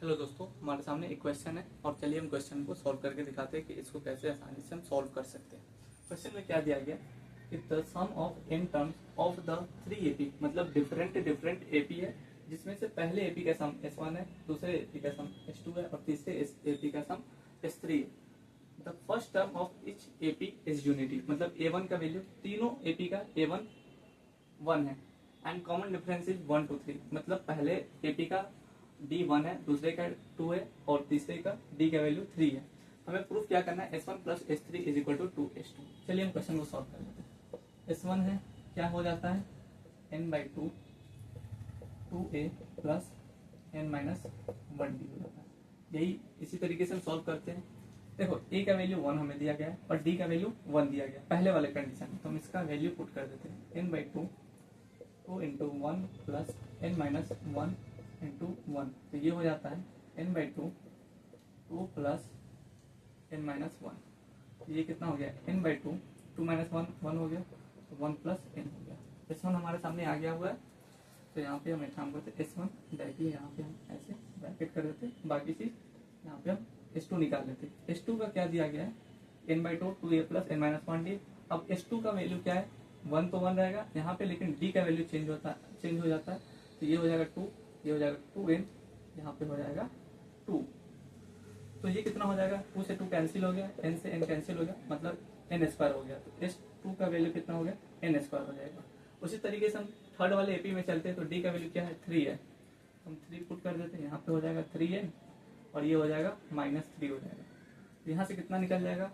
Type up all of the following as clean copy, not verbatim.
Hello दोस्तों, हमारे सामने एक क्वेश्चन है और चलिए हम क्वेश्चन को सॉल्व करके दिखाते हैं कि इसको कैसे आसानी से हम सॉल्व कर सकते हैं। क्वेश्चन में क्या दिया गया कि the sum of n terms of the 3 AP, मतलब डिफरेंट एपी है, जिसमें से पहले एपी का सम S1 है, दूसरे एपी का सम S2 है और तीसरे एपी का सम S3 है। The first term of each AP is unity, मतलब A1 का वैल्यू तीनों एपी का A1 1 है and common difference is 1 to 3, मतलब पहले एपी का D 1 है, दूसरे का 2 है और तीसरे का D का वैल्यू 3 है। हमें प्रूफ क्या करना है, S1 plus S3 is equal to 2S2। चलिए हम क्वेश्चन को सॉल्व कर लेते हैं। S1 है, क्या हो जाता है n/2 2a plus n minus 1d हो जाता है। यही इसी तरीके से हम सॉल्व करते हैं। देखो a का वैल्यू 1 हमें दिया गया है और d का वैल्यू 1 दिया गया है पहले वाले कंडीशन में, तो हम इसका वैल्यू पुट कर देते हैं n/2 2 into 1 plus n minus 1 into 1, तो ये हो जाता है n/2 2 प्लस n माइनस 1, तो ये कितना हो गया n/2 2 माइनस 1 1 हो गया, तो 1 प्लस n हो गया। S1 हमारे सामने आ गया हुआ है, तो यहाँ पे हम एक काम करते हैं S1 डायरेक्टली यहाँ पे हम ऐसे ब्रैकेट कर देते, बाकी चीज यहाँ पे हम S2 निकाल लेते। S2 का क्या दिया गया है n/2 2a plus n minus 1d। अब S2 का वैल्यू क्या है 1 तो 1 रहेगा यहाँ पे, लेकिन d का वैल्यू चेंज हो जाता है, तो ये हो जाएगा 2, ये हो जाएगा 2n, यहाँ पे हो जाएगा 2, तो ये कितना हो जाएगा 2 से 2 कैंसिल हो गया, n से n कैंसिल हो गया, मतलब n² हो गया, तो S2 का वैल्यू कितना हो गया n² हो जाएगा। उसी तरीके से हम थर्ड वाले एपी में चलते हैं, तो d का वैल्यू क्या है 3 है, हम 3 पुट कर देते हैं, यहाँ पे हो जाएगा 3n और ये हो जाएगा -3 हो जाएगा। तो यहाँ से कितना निकल जाएगा,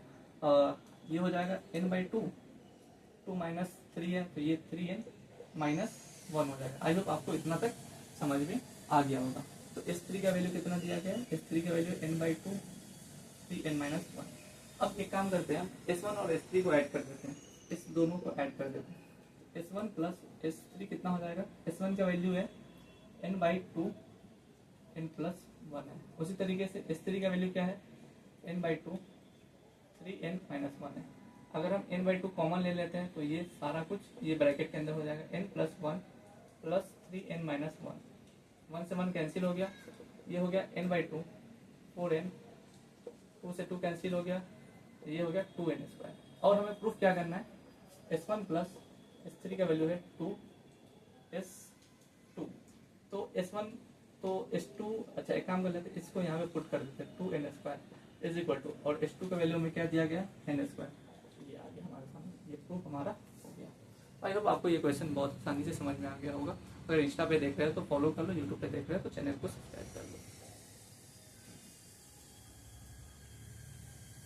ये हो जाएगा n/2 2 माइनस 3 है, तो ये 3n माइनस 1 हो जाएगा। आई होप आपको इतना तक समझ में आ गया होगा। तो S3 का वैल्यू कितना दिया गया है, S3 का वैल्यू n/2 3n माइनस 1। अब एक काम करते हैं, हम S1 और S3 को ऐड कर देते हैं, इस दोनों को ऐड कर देते हैं। S1 प्लस S3 कितना हो जाएगा, S1 का वैल्यू है n/2 n प्लस 1 है। उसी तरीके से S3 का वैल्यू क्या है n/2 3n माइनस 1 है। अगर हम n/2 कॉमन ले लेते हैं तो ये सारा कुछ ये ब्रैकेट के अंदर हो जाएगा n plus 1 plus 3n minus 1, 1 से 1 कैंसिल हो गया, ये हो गया n/2 4n, 2 से 2 कैंसिल हो गया, तो ये हो गया 2n²। और हमें प्रूफ क्या करना है, S1 प्लस S3 का वैल्यू है 2S2, तो S1 तो S2, अच्छा एक काम कर लेते हैं, इसको यहाँ पे पुट कर देते हैं 2n² इज इक्वल टू, और S2 का वैल्यू में क्या दिया गया n², ये आ गया हमारे सामने, ये प्रूफ हमारा हो गया। आई होप आपको ये क्वेश्चन बहुत आसानी से समझ में आ गया होगा। अगर इंस्टा पे देख रहे हो तो फॉलो कर लो, यूट्यूब पे देख रहे हो तो चैनल को सब्सक्राइब